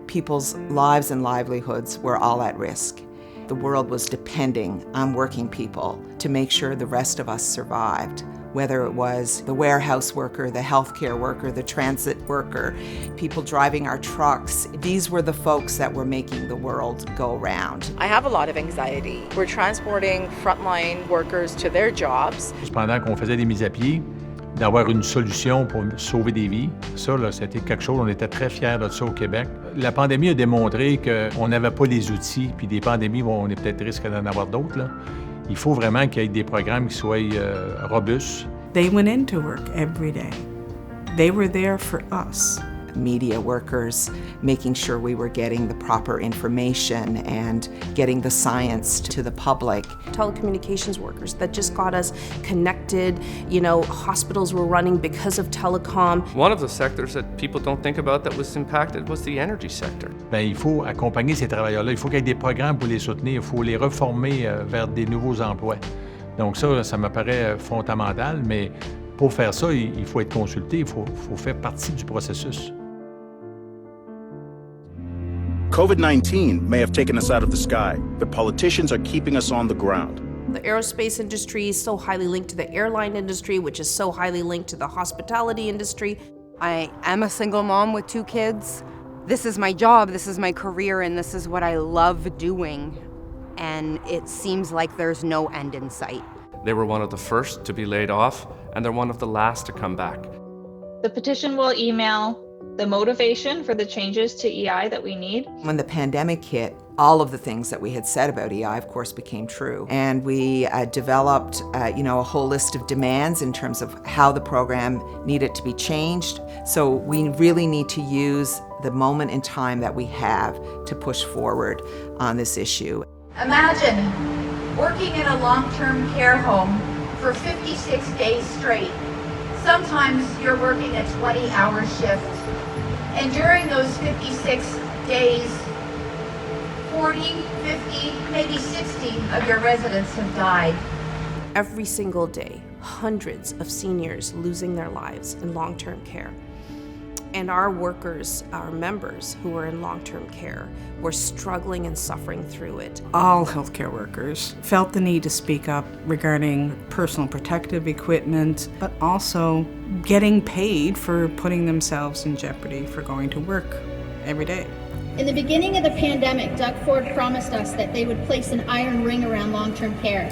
people's lives and livelihoods were all at risk. The world was depending on working people to make sure the rest of us survived, whether it was the warehouse worker, the healthcare worker, the transit worker, people driving our trucks. These were the folks that were making the world go round. I have a lot of anxiety. We're transporting frontline workers to their jobs. Pendant qu'on faisait des mises à pied, d'avoir une solution pour sauver des vies. Ça, là, c'était quelque chose, on était très fiers de ça au Québec. La pandémie a démontré qu'on n'avait pas les outils, puis des pandémies, on est peut-être risque d'en avoir d'autres, là. Il faut vraiment qu'il y ait des programmes qui soient robustes. They went into work every day. They were there for us. Media workers, making sure we were getting the proper information and getting the science to the public. Telecommunications workers that just got us connected. You know, hospitals were running because of telecom. One of the sectors that people don't think about that was impacted was the energy sector. Il faut accompagner ces travailleurs-là. Il faut qu'il y ait des programmes pour les soutenir. Il faut les reformer vers des nouveaux emplois. Donc ça me paraît fondamental, mais pour faire ça, il faut être consulté, il faut faire partie du processus. COVID-19 may have taken us out of the sky, but politicians are keeping us on the ground. The aerospace industry is so highly linked to the airline industry, which is so highly linked to the hospitality industry. I am a single mom with 2 kids. This is my job, this is my career, and this is what I love doing. And it seems like there's no end in sight. They were one of the first to be laid off, and they're one of the last to come back. The petition will email the motivation for the changes to EI that we need. When the pandemic hit, all of the things that we had said about EI, of course, became true. And we developed, a whole list of demands in terms of how the program needed to be changed. So we really need to use the moment in time that we have to push forward on this issue. Imagine working in a long-term care home for 56 days straight. Sometimes you're working a 20-hour shift. And during those 56 days, 40, 50, maybe 60 of your residents have died. Every single day, hundreds of seniors losing their lives in long-term care. And our workers, our members who were in long-term care, were struggling and suffering through it. All healthcare workers felt the need to speak up regarding personal protective equipment, but also getting paid for putting themselves in jeopardy for going to work every day. In the beginning of the pandemic, Doug Ford promised us that they would place an iron ring around long-term care.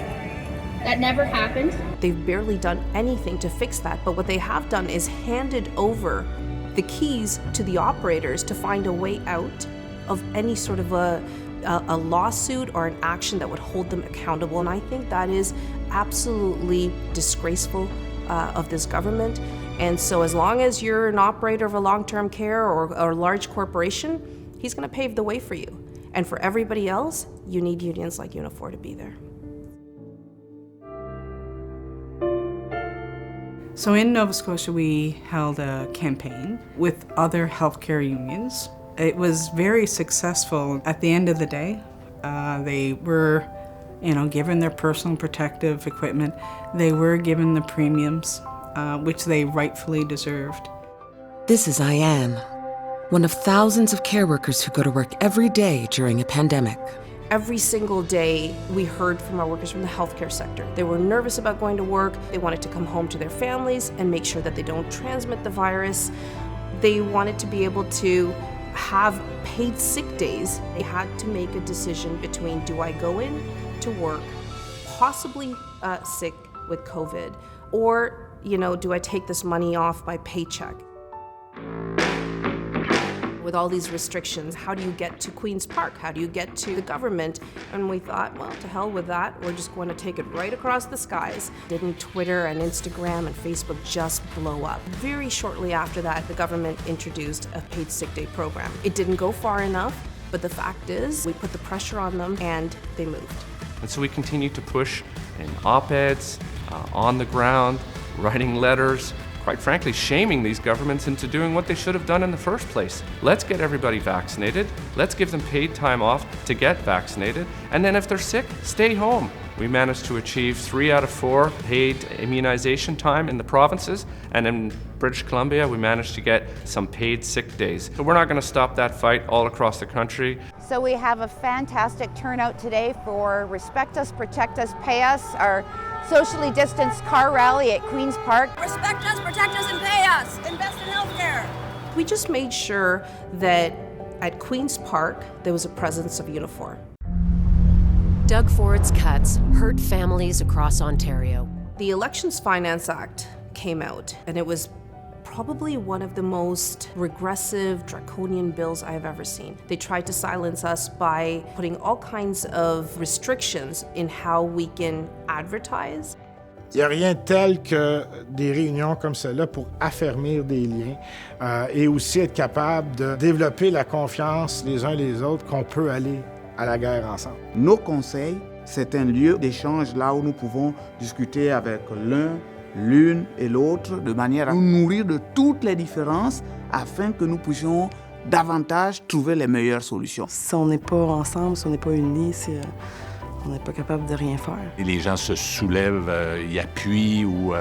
That never happened. They've barely done anything to fix that, but what they have done is handed over the keys to the operators to find a way out of any sort of a lawsuit or an action that would hold them accountable. And I think that is absolutely disgraceful of this government. And so as long as you're an operator of a long-term care or a large corporation, he's going to pave the way for you. And for everybody else, you need unions like Unifor to be there. So in Nova Scotia, we held a campaign with other healthcare unions. It was very successful. At the end of the day, they were, given their personal protective equipment. They were given the premiums, which they rightfully deserved. This is Ian, one of thousands of care workers who go to work every day during a pandemic. Every single day, we heard from our workers from the healthcare sector. They were nervous about going to work. They wanted to come home to their families and make sure that they don't transmit the virus. They wanted to be able to have paid sick days. They had to make a decision between, do I go in to work, possibly sick with COVID, or, do I take this money off my paycheck? With all these restrictions, how do you get to Queen's Park? How do you get to the government? And we thought, well, to hell with that. We're just going to take it right across the skies. Didn't Twitter and Instagram and Facebook just blow up? Very shortly after that, the government introduced a paid sick day program. It didn't go far enough, but the fact is, we put the pressure on them and they moved. And so we continue to push in op-eds, on the ground, writing letters, quite frankly, shaming these governments into doing what they should have done in the first place. Let's get everybody vaccinated. Let's give them paid time off to get vaccinated. And then if they're sick, stay home. We managed to achieve 3 out of 4 paid immunization time in the provinces. And in British Columbia, we managed to get some paid sick days. So we're not going to stop that fight all across the country. So we have a fantastic turnout today for Respect Us, Protect Us, Pay Us, our socially distanced car rally at Queen's Park. Respect us, protect us, and pay us. Invest in healthcare. We just made sure that at Queen's Park there was a presence of Unifor. Doug Ford's cuts hurt families across Ontario. The Elections Finance Act came out, and it was probably one of the most regressive, draconian bills I've ever seen. They tried to silence us by putting all kinds of restrictions in how we can advertise. Il n'y a rien tel que des réunions comme celle-là pour affermir des liens et aussi être capable de développer la confiance les uns les autres qu'on peut aller à la guerre ensemble. Nos conseils, c'est un lieu d'échange là où nous pouvons discuter avec l'une et l'autre de manière à nous nourrir de toutes les différences afin que nous puissions davantage trouver les meilleures solutions. Si on n'est pas ensemble, si on n'est pas unis, on n'est pas capable de rien faire. Et les gens se soulèvent, y appuient ou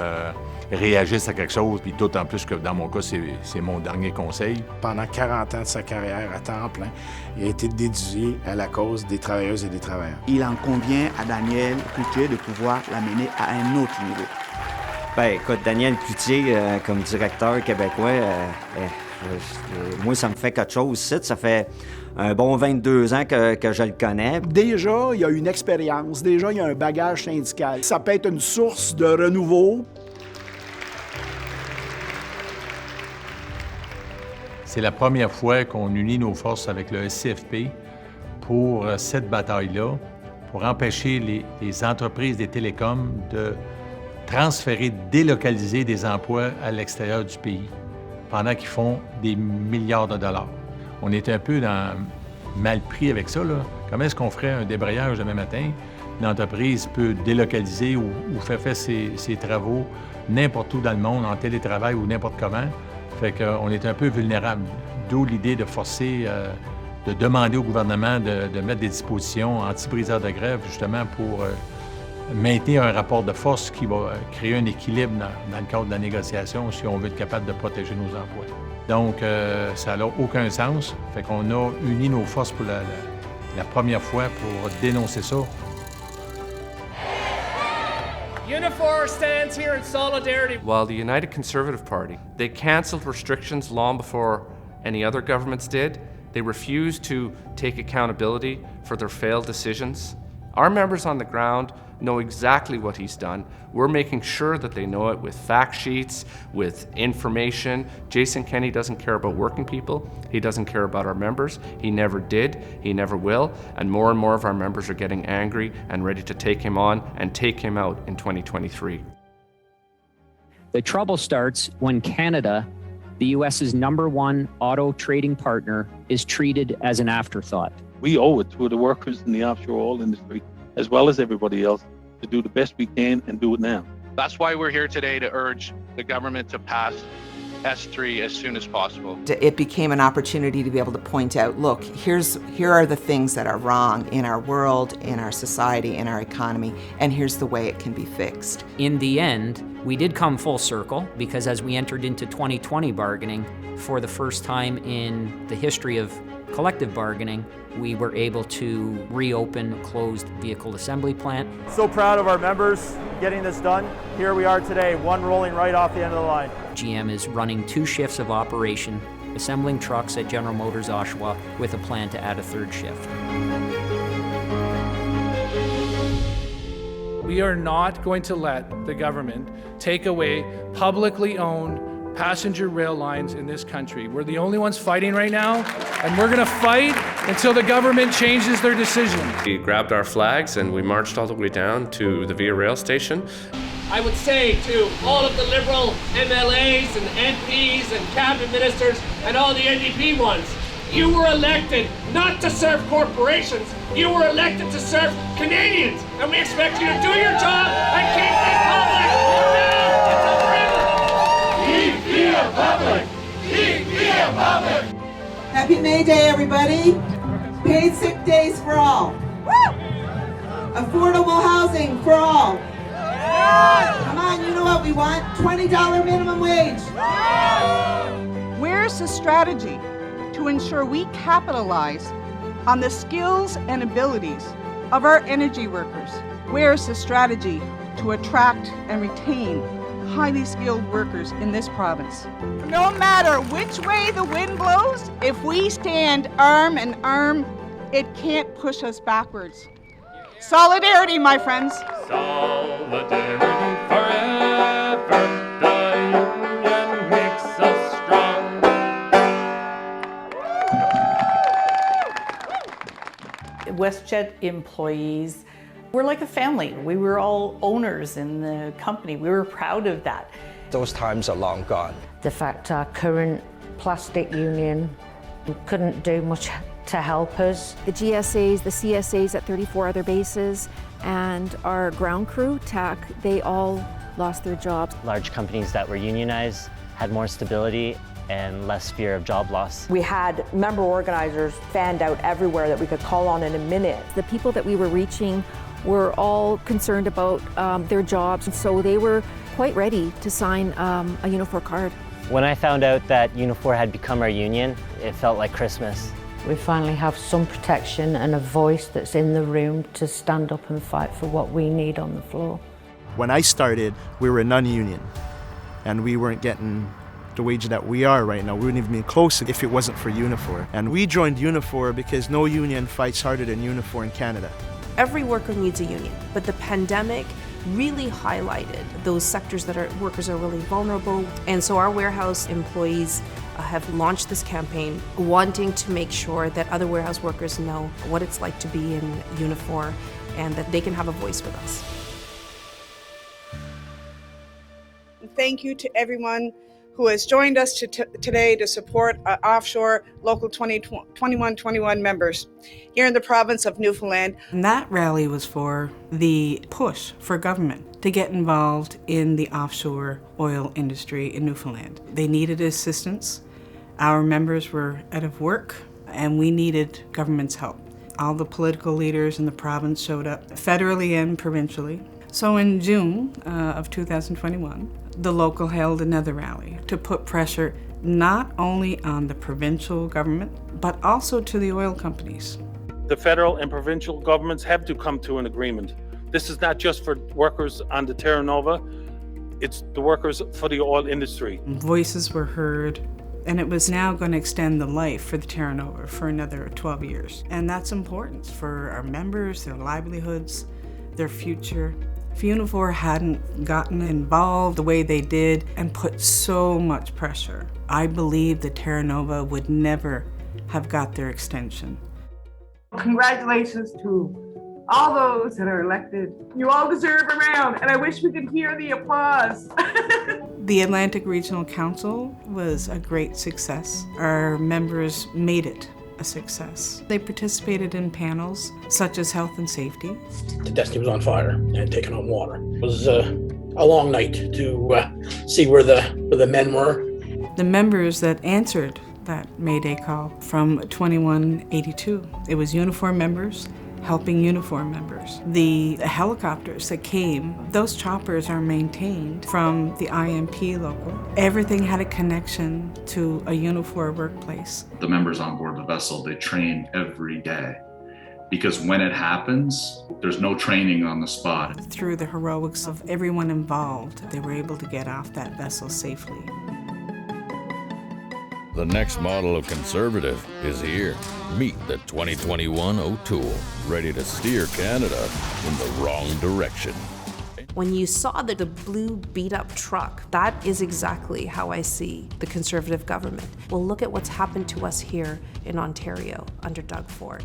réagissent à quelque chose, puis d'autant plus que dans mon cas, c'est mon dernier conseil. Pendant 40 ans de sa carrière à temps plein, il a été dédié à la cause des travailleuses et des travailleurs. Il en convient à Daniel Cloutier de pouvoir l'amener à un autre niveau. Ben, écoute, Daniel Cloutier, comme directeur québécois, moi, ça me fait quelque chose. Ça fait un bon 22 ans que je le connais. Déjà, il y a une expérience. Déjà, il y a un bagage syndical. Ça peut être une source de renouveau. C'est la première fois qu'on unit nos forces avec le SCFP pour cette bataille-là, pour empêcher les entreprises des télécoms de transférer, délocaliser des emplois à l'extérieur du pays pendant qu'ils font des milliards de dollars. On est un peu mal pris avec ça, là. Comment est-ce qu'on ferait un débrayage demain matin? Une entreprise peut délocaliser ou faire ses travaux n'importe où dans le monde, en télétravail ou n'importe comment. Fait qu'on est un peu vulnérable. D'où l'idée de forcer, de demander au gouvernement de mettre des dispositions anti-briseurs de grève, justement pour maintenir un rapport de force qui va créer un équilibre dans le cadre de la négociation si on veut être capable de protéger nos emplois. Donc, ça n'a aucun sens. Fait qu'on a uni nos forces pour la première fois pour dénoncer ça. Unifor stands here in solidarity. While the United Conservative Party, they canceled restrictions long before any other governments did. They refused to take accountability for their failed decisions. Our members on the ground know exactly what he's done. We're making sure that they know it with fact sheets, with information. Jason Kenney doesn't care about working people. He doesn't care about our members. He never did. He never will. And more of our members are getting angry and ready to take him on and take him out in 2023. The trouble starts when Canada, the US's #1 auto trading partner, is treated as an afterthought. We owe it to the workers in the offshore oil industry, as well as everybody else, to do the best we can and do it now. That's why we're here today to urge the government to pass S3 as soon as possible. It became an opportunity to be able to point out, look, here are the things that are wrong in our world, in our society, in our economy, and here's the way it can be fixed. In the end, we did come full circle because as we entered into 2020 bargaining, for the first time in the history of collective bargaining, we were able to reopen a closed vehicle assembly plant. So proud of our members getting this done. Here we are today, one rolling right off the end of the line. GM is running 2 shifts of operation, assembling trucks at General Motors Oshawa with a plan to add a 3rd shift. We are not going to let the government take away publicly owned passenger rail lines in this country. We're the only ones fighting right now, and we're gonna fight until the government changes their decision. We grabbed our flags and we marched all the way down to the Via Rail station. I would say to all of the Liberal MLAs and MPs and cabinet ministers and all the NDP ones, you were elected not to serve corporations, you were elected to serve Canadians, and we expect you to do your job and keep this public down until forever. Republic! Keep the Republic! Happy May Day, everybody. Paid sick days for all. Affordable housing for all. Come on, you know what we want? $20 minimum wage. Where's the strategy to ensure we capitalize on the skills and abilities of our energy workers? Where's the strategy to attract and retain highly skilled workers in this province? No matter which way the wind blows, if we stand arm in arm, it can't push us backwards. Solidarity, my friends. Solidarity forever. The union makes us strong. WestJet employees were like a family. We were all owners in the company. We were proud of that. Those times are long gone. The fact our current plastic union couldn't do much to help us. The GSAs, the CSAs at 34 other bases, and our ground crew, TAC, they all lost their jobs. Large companies that were unionized had more stability and less fear of job loss. We had member organizers fanned out everywhere that we could call on in a minute. The people that we were reaching were all concerned about their jobs, so they were quite ready to sign a Unifor card. When I found out that Unifor had become our union, it felt like Christmas. We finally have some protection and a voice that's in the room to stand up and fight for what we need on the floor. When I started, we were non-union, and we weren't getting the wage that we are right now. We wouldn't even be close if it wasn't for Unifor. And we joined Unifor because no union fights harder than Unifor in Canada. Every worker needs a union, but the pandemic really highlighted those sectors that workers are really vulnerable. And so our warehouse employees have launched this campaign wanting to make sure that other warehouse workers know what it's like to be in Unifor and that they can have a voice with us. Thank you to everyone who has joined us today to support our offshore Local 2121 members here in the province of Newfoundland. And that rally was for the push for government to get involved in the offshore oil industry in Newfoundland. They needed assistance. Our members were out of work, and we needed government's help. All the political leaders in the province showed up, federally and provincially. So in June of 2021, the local held another rally to put pressure not only on the provincial government, but also to the oil companies. The federal and provincial governments have to come to an agreement. This is not just for workers on the Terra Nova, it's the workers for the oil industry. Voices were heard, and it was now going to extend the life for the Terra Nova for another 12 years. And that's important for our members, their livelihoods, their future. If Unifor hadn't gotten involved the way they did and put so much pressure, I believe the Terra Nova would never have got their extension. Congratulations to all those that are elected. You all deserve a round, and I wish we could hear the applause. The Atlantic Regional Council was a great success. Our members made it a success. They participated in panels such as health and safety. The Destiny was on fire and had taken on water. It was a long night to see where the men were. The members that answered that Mayday call from 2182, it was uniform members helping uniform members. The helicopters that came, those choppers are maintained from the IMP local. Everything had a connection to a Unifor workplace. The members on board the vessel, they train every day because when it happens, there's no training on the spot. Through the heroics of everyone involved, they were able to get off that vessel safely. The next model of conservative is here. Meet the 2021 O'Toole, ready to steer Canada in the wrong direction. When you saw the blue beat-up truck, that is exactly how I see the Conservative government. Well, look at what's happened to us here in Ontario under Doug Ford.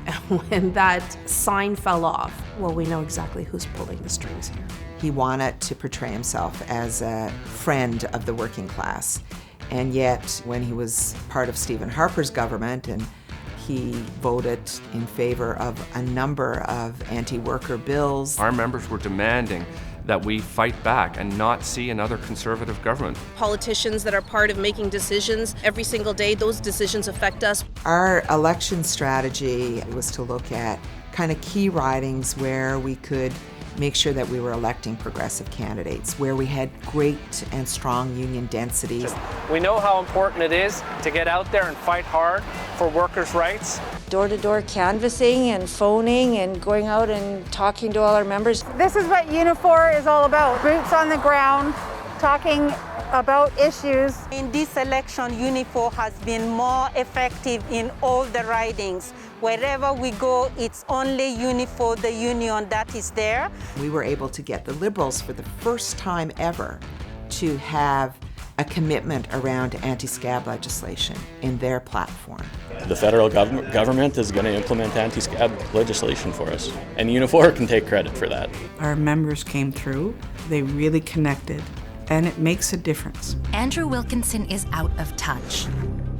And when that sign fell off, well, we know exactly who's pulling the strings here. He wanted to portray himself as a friend of the working class. And yet, when he was part of Stephen Harper's government and he voted in favor of a number of anti-worker bills. Our members were demanding that we fight back and not see another Conservative government. Politicians that are part of making decisions every single day, those decisions affect us. Our election strategy was to look at kind of key ridings where we could make sure that we were electing progressive candidates, where we had great and strong union densities. We know how important it is to get out there and fight hard for workers' rights. Door-to-door canvassing and phoning and going out and talking to all our members. This is what Unifor is all about. Boots on the ground, talking about issues. In this election, Unifor has been more effective in all the ridings. Wherever we go, it's only Unifor, the union, that is there. We were able to get the Liberals for the first time ever to have a commitment around anti-scab legislation in their platform. The federal government is going to implement anti-scab legislation for us, and Unifor can take credit for that. Our members came through, they really connected, and it makes a difference. Andrew Wilkinson is out of touch.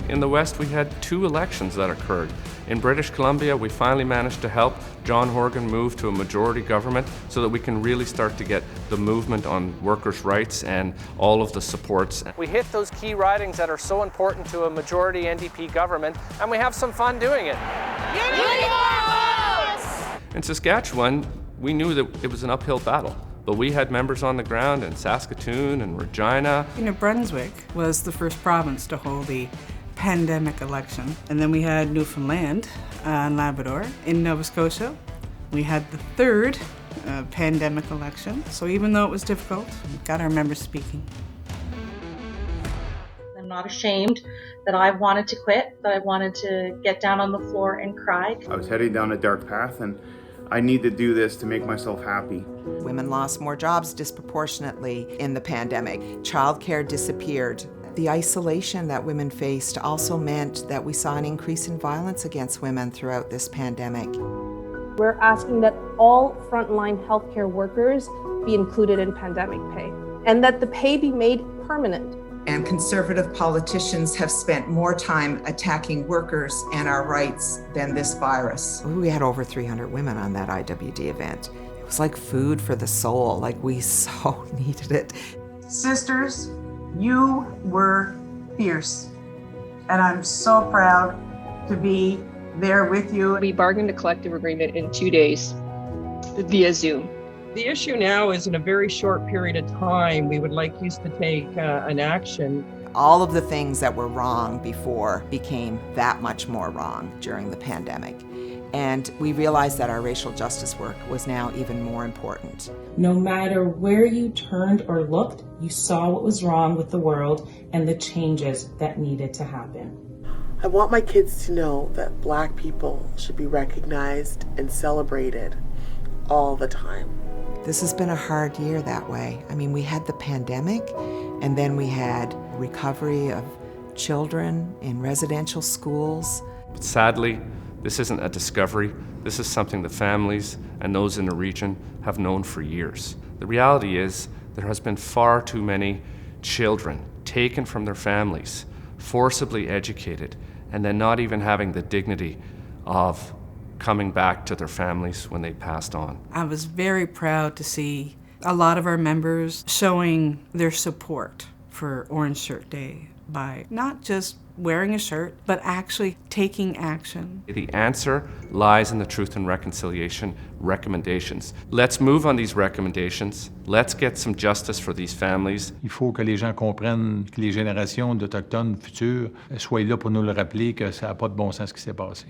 In the West, we had 2 elections that occurred. In British Columbia, we finally managed to help John Horgan move to a majority government so that we can really start to get the movement on workers' rights and all of the supports. We hit those key ridings that are so important to a majority NDP government, and we have some fun doing it. In Saskatchewan, we knew that it was an uphill battle, but we had members on the ground in Saskatoon and Regina. New Brunswick was the first province to hold the pandemic election. And then we had Newfoundland and Labrador. In Nova Scotia, we had the third pandemic election. So even though it was difficult, we got our members speaking. I'm not ashamed that I wanted to quit, that I wanted to get down on the floor and cry. I was heading down a dark path, and I need to do this to make myself happy. Women lost more jobs disproportionately in the pandemic. Childcare disappeared. The isolation that women faced also meant that we saw an increase in violence against women throughout this pandemic. We're asking that all frontline healthcare workers be included in pandemic pay, and that the pay be made permanent. And Conservative politicians have spent more time attacking workers and our rights than this virus. We had over 300 women on that IWD event. It was like food for the soul, like we so needed it. Sisters, you were fierce, and I'm so proud to be there with you. We bargained a collective agreement in 2 days via Zoom. The issue now is in a very short period of time, we would like you to take an action. All of the things that were wrong before became that much more wrong during the pandemic. And we realized that our racial justice work was now even more important. No matter where you turned or looked, you saw what was wrong with the world and the changes that needed to happen. I want my kids to know that Black people should be recognized and celebrated all the time. This has been a hard year that way. I mean, we had the pandemic, and then we had recovery of children in residential schools. But sadly, this isn't a discovery. This is something the families and those in the region have known for years. The reality is there has been far too many children taken from their families, forcibly educated, and then not even having the dignity of coming back to their families when they passed on. I was very proud to see a lot of our members showing their support for Orange Shirt Day by not just wearing a shirt, but actually taking action. The answer lies in the Truth and Reconciliation recommendations. Let's move on these recommendations. Let's get some justice for these families. Il faut que les gens comprennent que les générations d'Autochtones futures soient là pour nous le rappeler que ça n'a pas de bon sens ce qui s'est passé.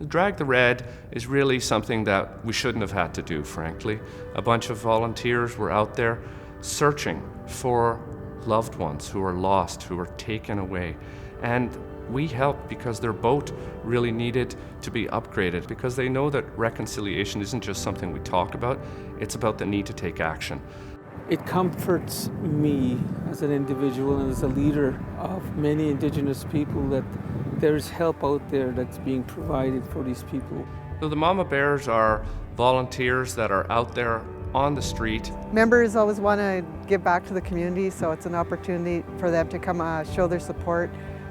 Drag the Red is really something that we shouldn't have had to do, frankly. A bunch of volunteers were out there searching for loved ones who are lost, who were taken away. And we helped because their boat really needed to be upgraded, because they know that reconciliation isn't just something we talk about, it's about the need to take action. It comforts me as an individual and as a leader of many Indigenous people that there's help out there that's being provided for these people. So the Mama Bears are volunteers that are out there on the street. Members always want to give back to the community, so it's an opportunity for them to come show their support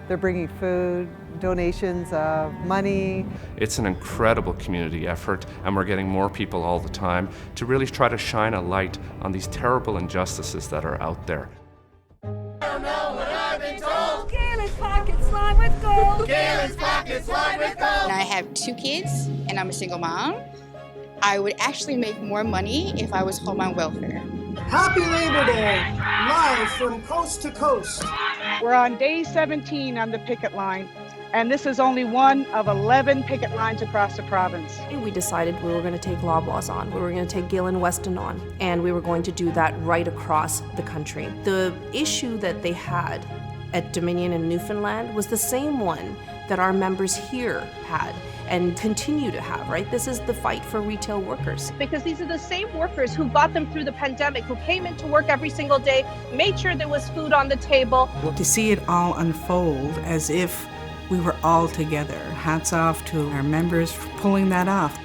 They're bringing food, donations of money. It's an incredible community effort, and we're getting more people all the time to really try to shine a light on these terrible injustices that are out there. Galen's pockets lined with gold. Galen's pockets lined with gold. I have 2 kids, and I'm a single mom. I would actually make more money if I was home on welfare. Happy Labor Day, live from coast to coast. We're on day 17 on the picket line, and this is only one of 11 picket lines across the province. We decided we were going to take Loblaws on, we were going to take Galen Weston on, and we were going to do that right across the country. The issue that they had at Dominion and Newfoundland was the same one that our members here had and continue to have, right? This is the fight for retail workers. Because these are the same workers who got them through the pandemic, who came into work every single day, made sure there was food on the table. To see it all unfold as if we were all together. Hats off to our members for pulling that off.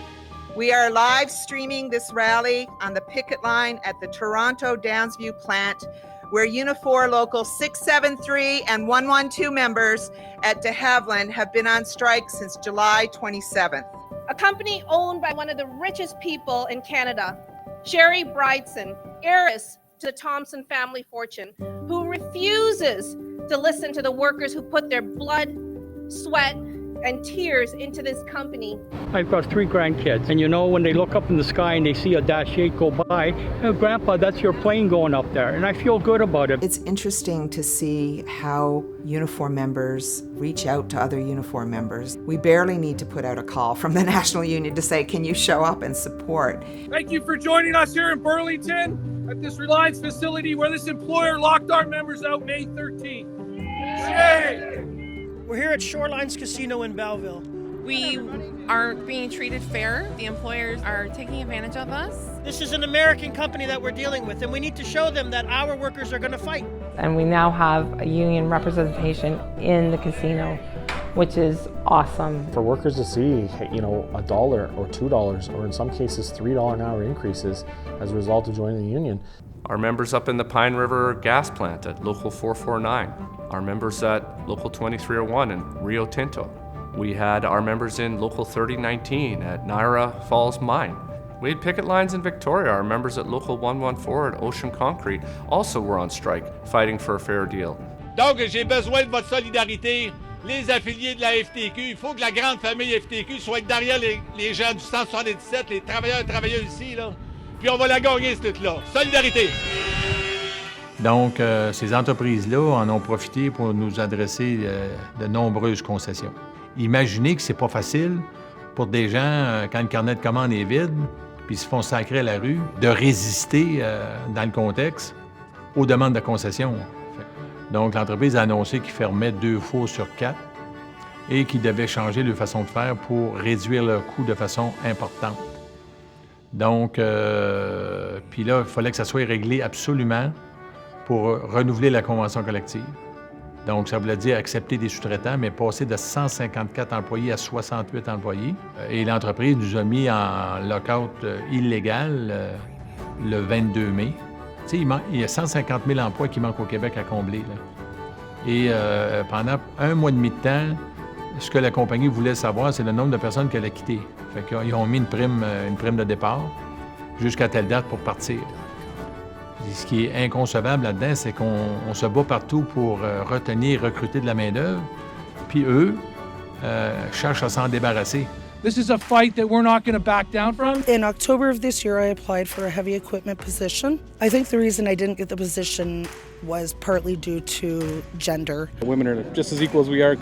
We are live streaming this rally on the picket line at the Toronto Downsview plant, where Unifor Local 673 and 112 members at de Havilland have been on strike since July 27th. A company owned by one of the richest people in Canada, Sherry Bridson, heiress to the Thompson family fortune, who refuses to listen to the workers who put their blood, sweat, and tears into this company. I've got 3 grandkids, and you know, when they look up in the sky and they see a Dash 8 go by, oh, Grandpa, that's your plane going up there, and I feel good about it. It's interesting to see how Unifor members reach out to other Unifor members. We barely need to put out a call from the National Union to say, can you show up and support? Thank you for joining us here in Burlington at this Reliance facility where this employer locked our members out May 13th. Yay! We're here at Shorelines Casino in Belleville. We aren't being treated fair. The employers are taking advantage of us. This is an American company that we're dealing with, and we need to show them that our workers are going to fight. And we now have a union representation in the casino, which is awesome. For workers to see, you know, $1 or $2 or in some cases $3 an hour increases as a result of joining the union. Our members up in the Pine River gas plant at Local 449. Our members at Local 2301 in Rio Tinto. We had our members in Local 3019 at Naira Falls Mine. We had picket lines in Victoria. Our members at Local 114 at Ocean Concrete also were on strike, fighting for a fair deal. Donc, j'ai besoin de votre solidarité. Les affiliés de la FTQ, il faut que la grande famille FTQ soit derrière les gens du 177, les travailleurs et travailleuses ici, là. Puis on va la gagner, cette lutte-là. Solidarité! Donc, ces entreprises-là en ont profité pour nous adresser de nombreuses concessions. Imaginez que c'est pas facile pour des gens, quand le carnet de commande est vide, puis ils se font sacrer à la rue, de résister dans le contexte aux demandes de concessions. Donc, l'entreprise a annoncé qu'ils fermaient 2 fours sur 4 et qu'ils devaient changer leur façon de faire pour réduire leurs coûts de façon importante. Donc, puis là, il fallait que ça soit réglé absolument pour renouveler la convention collective. Donc, ça voulait dire accepter des sous-traitants, mais passer de 154 employés à 68 employés. Et l'entreprise nous a mis en lock-out illégal le 22 mai. Tu sais, il y a 150 000 emplois qui manquent au Québec à combler, là. Et pendant 1 mois et demi de temps, ce que la compagnie voulait savoir, c'est le nombre de personnes qu'elle a quittées. Fait qu'ils ont mis une prime de départ jusqu'à telle date pour partir. Et ce qui est inconcevable là-dedans, c'est qu'on se bat partout pour retenir, recruter de la main-d'œuvre, puis eux cherchent à s'en débarrasser. This is a fight that we're not going to back down from. In October of this year, I applied for a heavy equipment position. I think the reason I didn't get the position was partly due to gender. Women are just as equal as we are,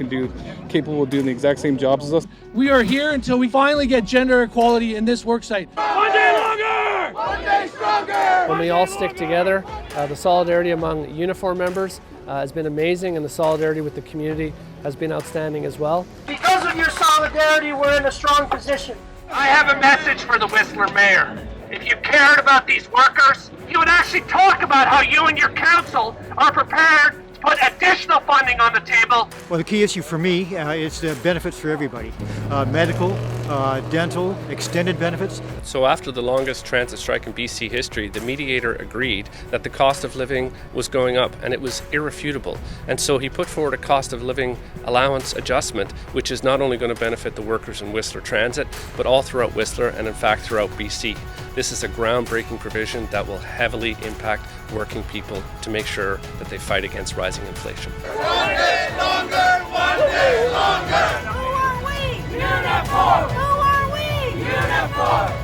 capable of doing the exact same jobs as us. We are here until we finally get gender equality in this worksite. One day longer! One day stronger! When we all stick together, the solidarity among Unifor members has been amazing, and the solidarity with the community has been outstanding as well. Because of your solidarity, we're in a strong position. I have a message for the Whistler Mayor. If you cared about these workers, you would actually talk about how you and your council are prepared put additional funding on the table. Well, the key issue for me is the benefits for everybody. Medical, dental, extended benefits. So after the longest transit strike in BC history, the mediator agreed that the cost of living was going up, and it was irrefutable. And so he put forward a cost of living allowance adjustment, which is not only going to benefit the workers in Whistler Transit, but all throughout Whistler and in fact throughout BC. This is a groundbreaking provision that will heavily impact working people to make sure that they fight against rising inflation. One day longer, one day longer. Who are we? Unifor! Who are we? Unifor!